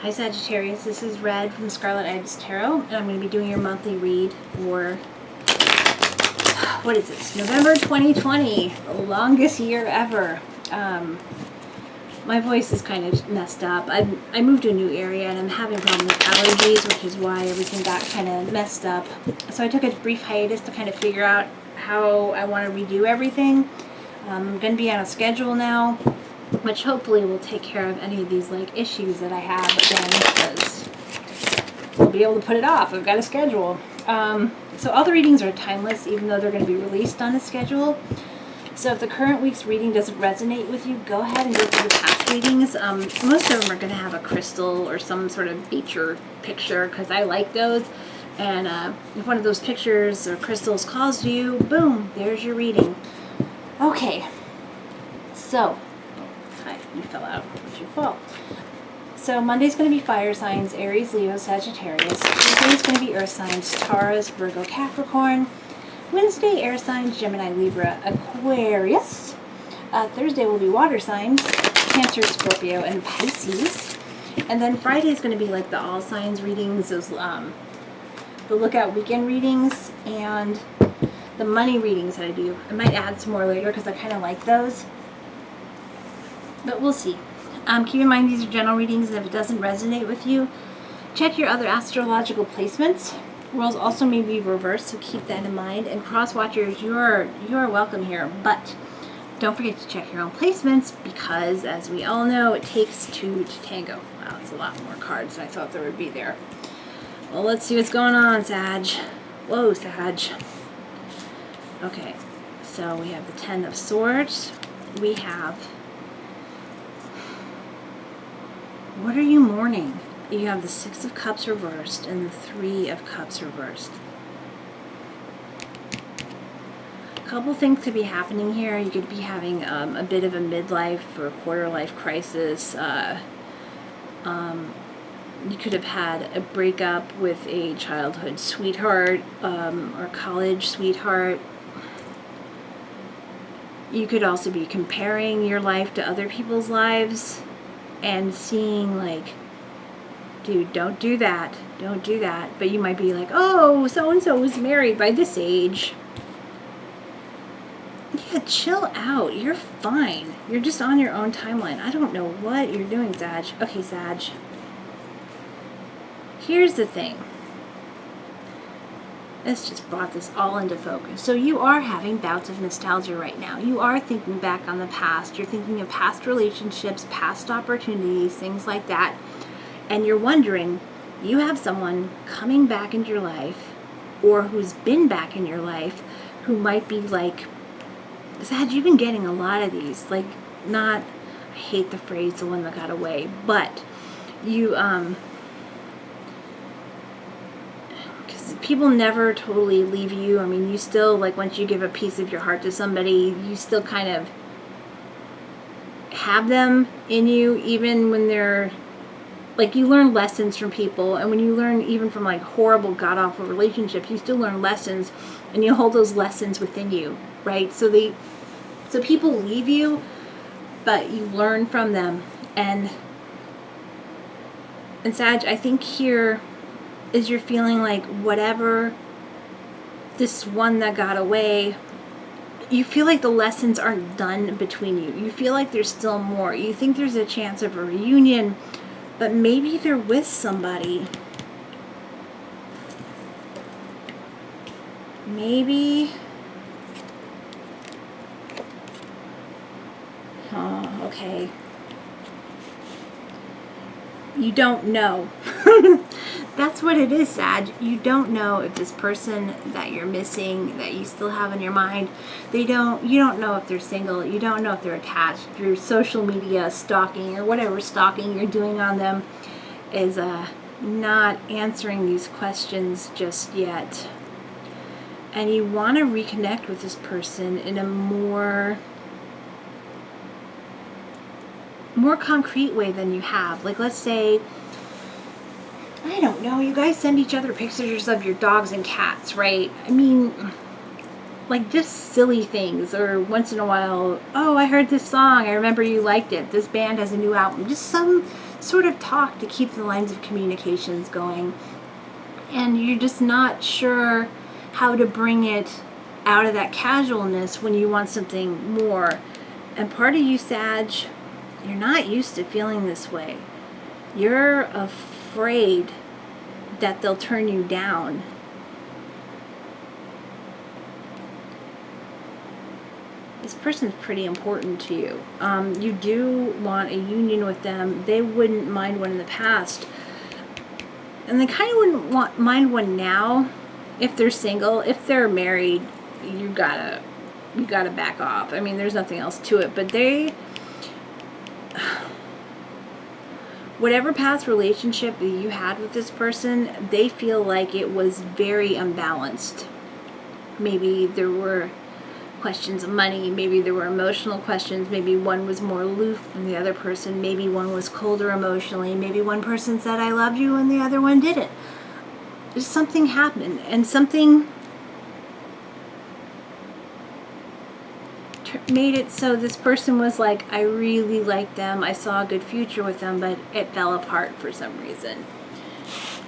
Hi Sagittarius, this is Red from Scarlet Ibis Tarot, and I'm going to be doing your monthly read for, what is this, November 2020, the longest year ever. My voice is kind of messed up. I moved to a new area and I'm having problems with allergies, which is why everything got kind of messed up. So I took a brief hiatus to kind of figure out how I want to redo everything. I'm going to be on a schedule now, which hopefully will take care of any of these like issues that I have again, because I'll be able to put it off. I've got a schedule. So all the readings are timeless, even though they're going to be released on a schedule. So if the current week's reading doesn't resonate with you, go ahead and go through the past readings. Most of them are going to have a crystal or some sort of nature picture, because I like those. And if one of those pictures or crystals calls to you, boom, there's your reading. Okay, so, hi, you fell out. It's your fault. So Monday's going to be fire signs, Aries, Leo, Sagittarius. Tuesday's going to be earth signs, Taurus, Virgo, Capricorn. Wednesday, air signs, Gemini, Libra, Aquarius. Thursday will be water signs, Cancer, Scorpio, and Pisces. And then Friday is going to be like the all signs readings, those the lookout weekend readings, and the money readings that I do. I might add some more later because I kind of like those, but we'll see. Keep in mind these are general readings, and if it doesn't resonate with you, check your other astrological placements. Roles also may be reversed, so keep that in mind. And cross watchers, you are welcome here, but don't forget to check your own placements, because as we all know, it takes two to tango. Wow, it's a lot more cards than I thought there would be there. Well, let's see what's going on, Sag. Whoa, Sag. Okay, so we have the Ten of Swords. We have, what are you mourning? You have the Six of Cups reversed and the Three of Cups reversed. A couple things could be happening here. You could be having a bit of a midlife or quarter life crisis. You could have had a breakup with a childhood sweetheart or college sweetheart. You could also be comparing your life to other people's lives and seeing like, dude, don't do that. Don't do that. But you might be like, oh, so-and-so was married by this age. Yeah, chill out. You're fine. You're just on your own timeline. I don't know what you're doing, Sag. Okay, Sag. Here's the thing. This just brought this all into focus. So you are having bouts of nostalgia right now. You are thinking back on the past. You're thinking of past relationships, past opportunities, things like that. And you're wondering, you have someone coming back into your life, or who's been back in your life, who might be like, Sag, you've been getting a lot of these, like, not, I hate the phrase, the one that got away, but you, because people never totally leave you. I mean, you still, like, once you give a piece of your heart to somebody, you still kind of have them in you, even when they're, like, you learn lessons from people, and when you learn even from like horrible god-awful relationships, you still learn lessons, and you hold those lessons within you, right? So people leave you, but you learn from them. And Sag, I think here is you're feeling like whatever this one that got away, you feel like the lessons aren't done between you. You feel like there's still more. You think there's a chance of a reunion, but maybe they're with somebody. Maybe. Oh, okay. You don't know. That's what it is, Sag. You don't know if this person that you're missing, that you still have in your mind, you don't know if they're single, you don't know if they're attached. Your social media stalking or whatever stalking you're doing on them is not answering these questions just yet. And you want to reconnect with this person in a more concrete way than you have. Like, let's say, I don't know, you guys send each other pictures of your dogs and cats, right? I mean, like just silly things, or once in a while, oh, I heard this song, I remember you liked it, this band has a new album, just some sort of talk to keep the lines of communications going. And you're just not sure how to bring it out of that casualness when you want something more. And part of you, Sag, you're not used to feeling this way. You're afraid that they'll turn you down. This person's pretty important to you. You do want a union with them. They wouldn't mind one in the past. And they kind of wouldn't mind one now if they're single. If they're married, you gotta back off. I mean, there's nothing else to it. But whatever past relationship that you had with this person, they feel like it was very unbalanced. Maybe there were questions of money, maybe there were emotional questions, maybe one was more aloof than the other person, maybe one was colder emotionally, maybe one person said I love you and the other one didn't. Just something happened, and something made it so this person was like, I really like them, I saw a good future with them, but it fell apart for some reason.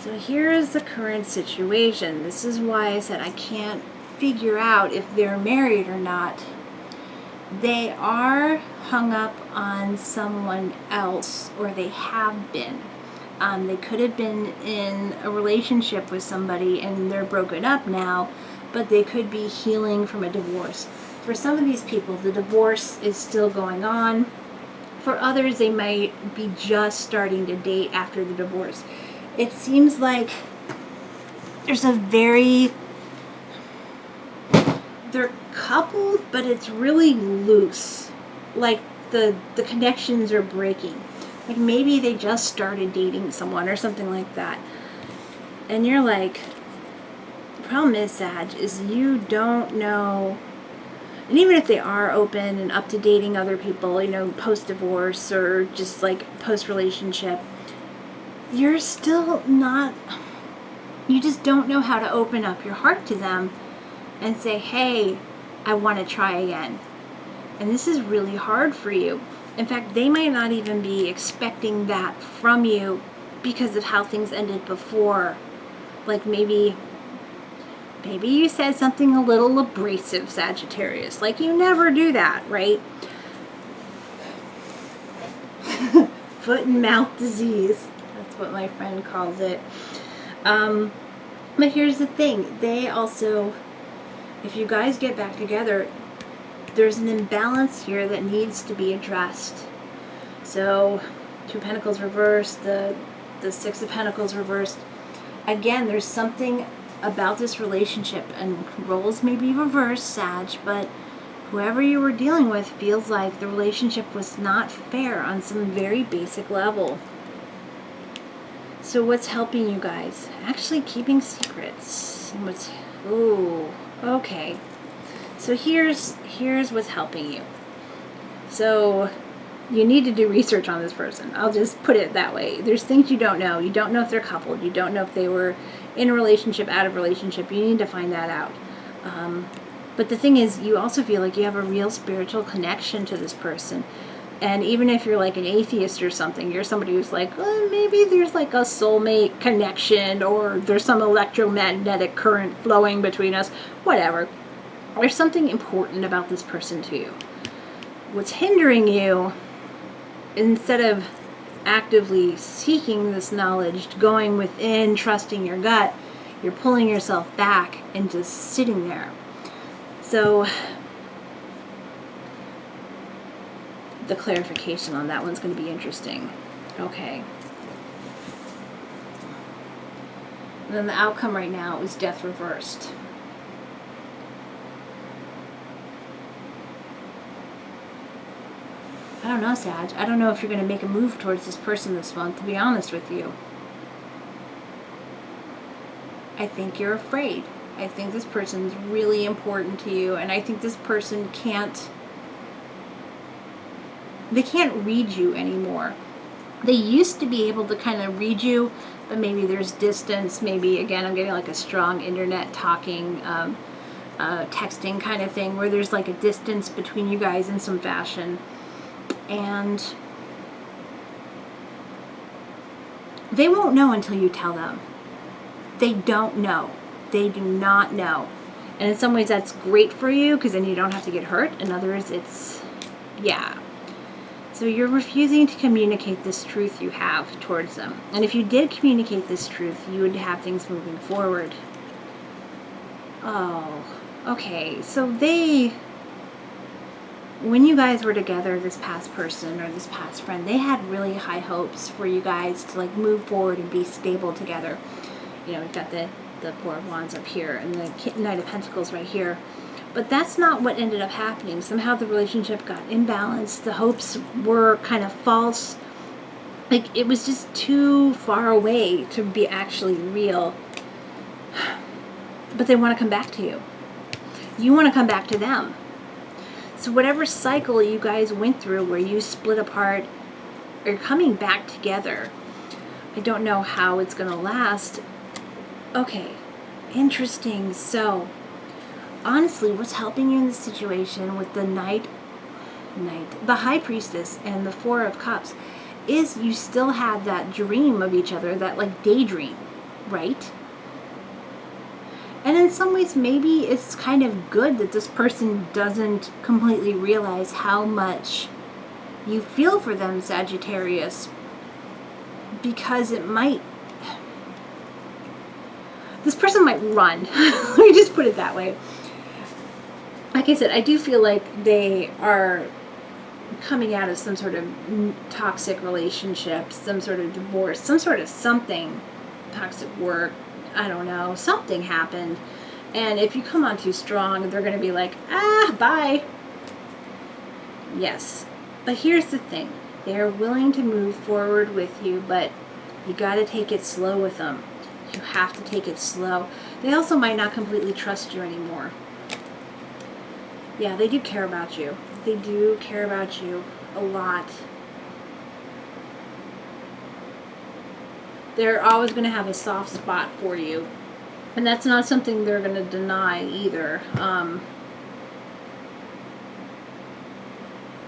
So here's the current situation. This is why I said I can't figure out if they're married or not. They are hung up on someone else, or they have been. They could have been in a relationship with somebody and they're broken up now, but they could be healing from a divorce. For some of these people, the divorce is still going on. For others, they might be just starting to date after the divorce. It seems like there's they're coupled, but it's really loose. Like the connections are breaking. Like maybe they just started dating someone or something like that. And you're like, the problem is, Sag, is you don't know. And even if they are open and up to dating other people, you know, post-divorce or just like post-relationship, you're still not, you just don't know how to open up your heart to them and say, hey, I want to try again. And this is really hard for you. In fact, they might not even be expecting that from you because of how things ended before. Like maybe you said something a little abrasive, Sagittarius. Like you never do that, right? Foot and mouth disease. That's what my friend calls it. But here's the thing. They also, if you guys get back together, there's an imbalance here that needs to be addressed. So, Two Pentacles reversed, the Six of Pentacles reversed. Again, there's something about this relationship, and roles may be reversed, Sag, but whoever you were dealing with feels like the relationship was not fair on some very basic level. So what's helping you guys? Actually keeping secrets. Ooh, okay. So here's what's helping you. So you need to do research on this person. I'll just put it that way. There's things you don't know. You don't know if they're coupled. You don't know if they were in a relationship, out of relationship. You need to find that out. But the thing is, you also feel like you have a real spiritual connection to this person. And even if you're like an atheist or something, you're somebody who's like, well, maybe there's like a soulmate connection, or there's some electromagnetic current flowing between us, whatever. There's something important about this person to you. What's hindering you, instead of actively seeking this knowledge, going within, trusting your gut, you're pulling yourself back and just sitting there. So the clarification on that one's going to be interesting. Okay. And then the outcome right now is Death reversed. I don't know, Sag. I don't know if you're going to make a move towards this person this month, to be honest with you. I think you're afraid. I think this person's really important to you, and I think this person can't read you anymore. They used to be able to kind of read you, but maybe there's distance. Maybe, again, I'm getting like a strong internet talking, texting kind of thing, where there's like a distance between you guys in some fashion. And they won't know until you tell them. They don't know. They do not know. And in some ways that's great for you because then you don't have to get hurt. In others, it's, yeah. So you're refusing to communicate this truth you have towards them. And if you did communicate this truth, you would have things moving forward. Oh, okay. So when you guys were together, this past person or this past friend, they had really high hopes for you guys to like move forward and be stable together. You know, we've got the Four of Wands up here and the Knight of Pentacles right here. But that's not what ended up happening. Somehow the relationship got imbalanced. The hopes were kind of false. Like, it was just too far away to be actually real. But they want to come back to you. You want to come back to them. So whatever cycle you guys went through where you split apart or coming back together, I don't know how it's going to last. Okay, interesting. So honestly, what's helping you in this situation with the the High Priestess and the Four of Cups is you still had that dream of each other, that like daydream, right? And in some ways, maybe it's kind of good that this person doesn't completely realize how much you feel for them, Sagittarius, because this person might run. Let me just put it that way. Like I said, I do feel like they are coming out of some sort of toxic relationship, some sort of divorce, some sort of something, toxic work, I don't know, something happened. And if you come on too strong, they're going to be like, bye. Yes. But here's the thing. They're willing to move forward with you, but you got to take it slow with them. You have to take it slow. They also might not completely trust you anymore. Yeah, they do care about you. They do care about you a lot. They're always going to have a soft spot for you. And that's not something they're going to deny either.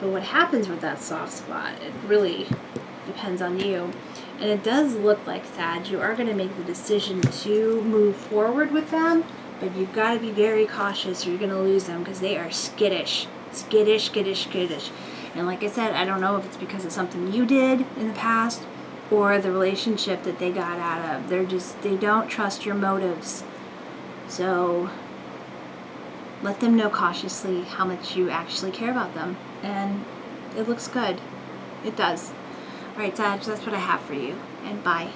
But what happens with that soft spot, it really depends on you. And it does look like, Sag, you are going to make the decision to move forward with them. But you've got to be very cautious or you're going to lose them because they are skittish. Skittish, skittish, skittish. And like I said, I don't know if it's because of something you did in the past or the relationship that they got out of. They don't trust your motives. So let them know cautiously how much you actually care about them. And it looks good. It does. All right, Sag, that's what I have for you. And bye.